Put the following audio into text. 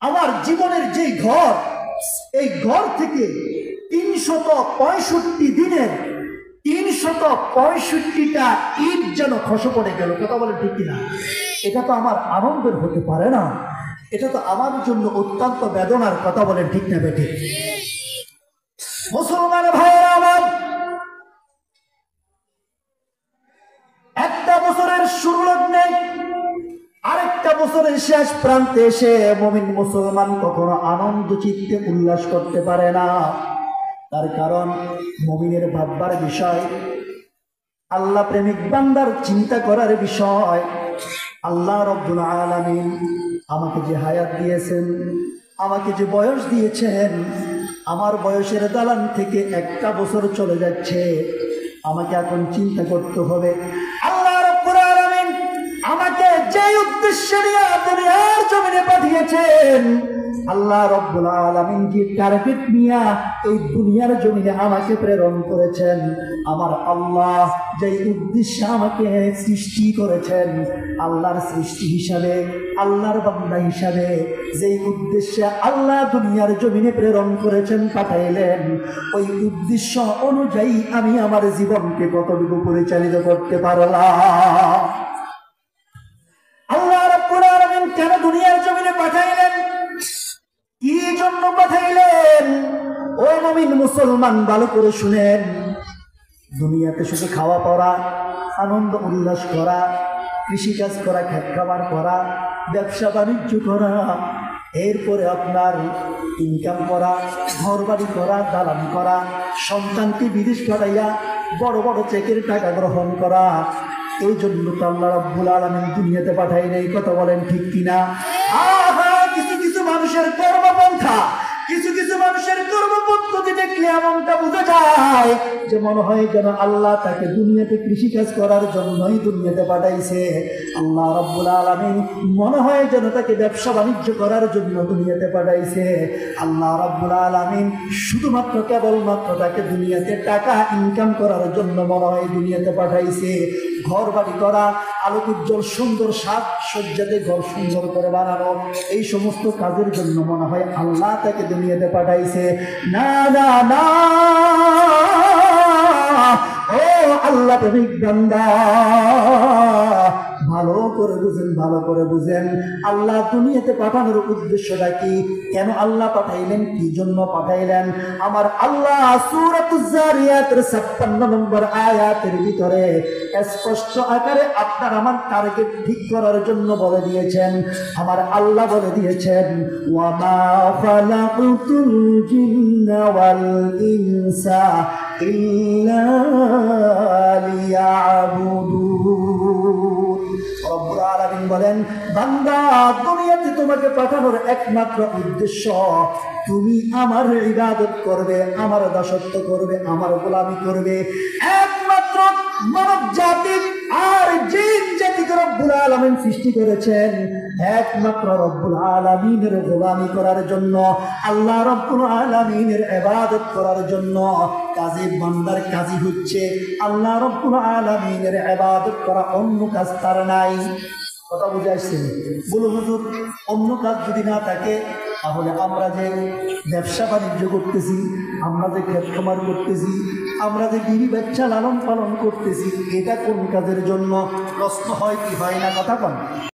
আমার জীবনের যে ঘর, এই ঘর থেকে 365 দিনের 365টা ঈদ যেন খসে পড়ে গেল। কথা বলে ঠিক কিনা? এটা তো আমার আনন্দের হতে পারে না, এটা তো আমার জন্য অত্যন্ত বেদনার। কথা বলেন ঠিক না বেঠিক? মুসলমান ভাইয়েরা আমার, একটা বছরের শুরু লগ্নে আরেকটা বছরের শেষ প্রান্তে এসে মুমিন মুসলমান কখনো আনন্দ চিত্তে উল্লাস করতে পারে না। তার কারণ মুমিনের ভাববার বিষয়, আল্লাহ প্রেমিক বান্দার চিন্তা করার বিষয়। আল্লাহ রব্বুল আলামিন আমাকে যে হায়াত দিয়েছেন, আমাকে যে বয়স দিয়েছেন, আমার বয়সের দালান থেকে একটা বছর চলে যাচ্ছে। আমাকে এখন চিন্তা করতে হবে, আল্লাহ রব্বুল আলামিন আমাকে যে উদ্দেশ্যে নিয়ে দুনিয়ার জমিনে পাঠিয়েছেন, আল্লাহ রব্বুল আলামিন যে টার্গেট নিয়ে এই দুনিয়ার জমিনে আমাকে প্রেরণ করেছেন, আমার আল্লাহ যে উদ্দেশ্যে আমাকে সৃষ্টি করেছেন, আল্লাহর সৃষ্টি হিসাবে, আল্লাহর বান্দা হিসাবে যে উদ্দেশ্যে আল্লাহ দুনিয়ার জমিনে প্রেরণ করেছেন, পাঠাইলেন, ওই উদ্দেশ্য অনুযায়ী আমি আমার জীবনকে কতটুকু পরিচালিত করতে পারলাম। আল্লাহ রাব্বুল আলামিন কেন দুনিয়ার জমিনে পাঠাইলেন, কি জন্য পাঠাইলেন? ও মুমিন মুসলমান ভালো করে শুনেন। দুনিয়াতে শুধু খাওয়া পড়া, আনন্দ উল্লাস করা, কৃষিকাজ করা, খেত খাবার করা, ব্যবসা বাণিজ্য করা, এরপরে আপনার ইনকাম করা, ঘর বাড়ি করা, দালান করা, সন্তানকে বিদেশ পাঠাইয়া বড় বড় চেকের টাকা গ্রহণ করা, এই জন্য তো আল্লাহ রাব্বুল আলামিন দুনিয়াতে পাঠাই নাই। কথা বলেন ঠিক কিনা? কিছু কিছু মানুষের কর্মপন্থা, কিছু কিছু মানুষের কর্মপদ্ধতি দেখলে এমনটা বোঝা যায় যে মনে হয় যেন আল্লাহ তাকে দুনিয়াতে কৃষিকাজ করার জন্যই দুনিয়াতে পাঠাইছে। আল্লাহ রাব্বুল আলামিন মনে হয় যেন তাকে ব্যবসা বাণিজ্য করার জন্য দুনিয়াতে পাঠাইছে। আল্লাহ রাব্বুল আলামিন শুধুমাত্র কেবলমাত্র তাকে দুনিয়াতে টাকা ইনকাম করার জন্য মনে হয় দুনিয়াতে পাঠাইছে। ঘর বাড়ি করা, আলোক উজ্জ্বল সুন্দর সাজ সজ্জাতে ঘর সুন্দর করে বানানো, এই সমস্ত কাজের জন্য মনে হয় আল্লাহ তাকে দুনিয়াতে পাঠাইছে। না না না, ও আল্লাহ প্রেমিক বান্দা, ভালো করে বুঝেন, ভালো করে বুঝেন আল্লাহ দুনিয়াতে পাঠানোর উদ্দেশ্যটা কি, কেন আল্লাহ পাঠাইলেন, কি জন্য পাঠাইলেন। আমার আল্লাহ সূরাতুজ জারিয়াতের 56 নম্বর আয়াতের ভিতরে স্পষ্ট আকারে আপনার আমার টার্গেট ঠিক করার জন্য বলে দিয়েছেন। আমার আল্লাহ বলে দিয়েছেন, ওয়া মা খালাকুতুল জিন্না ওয়াল ইনসা ইল্লা লিয়াবুদুন। রব্বুল আলামিন বলেন, বান্দা দুনিয়াতে তোমাকে পাঠানোর একমাত্র উদ্দেশ্য তুমি আমার ইবাদত করবে, আমার দাসত্ব করবে, আমার গোলামি করবে। একমাত্র মানব জাতি আর জিন জাতিকে রব্বুল আলামিন সৃষ্টি করেছেন একমাত্র রব্বুল আলামিনের গোলামি করার জন্য, আল্লাহ রব্বুল আলামিনের ইবাদত করার জন্য। কাজী বান্দার কাজী হচ্ছে আল্লাহ রব্বুল আলামিনের ইবাদত করা, অন্য কাজ তার নাই। কথা বুঝে আসছে? বলো হুজুর, অন্য কাজ যদি না থাকে তাহলে আমরা যে ব্যবসা বাণিজ্য করতেছি, আমরা যে ক্ষেত খামার করতেছি, আমরা যে বিবি বাচ্চা লালন পালন করতেছি, এটা কোন কাজের জন্য? প্রশ্ন হয় কি হয় না? কথা বল।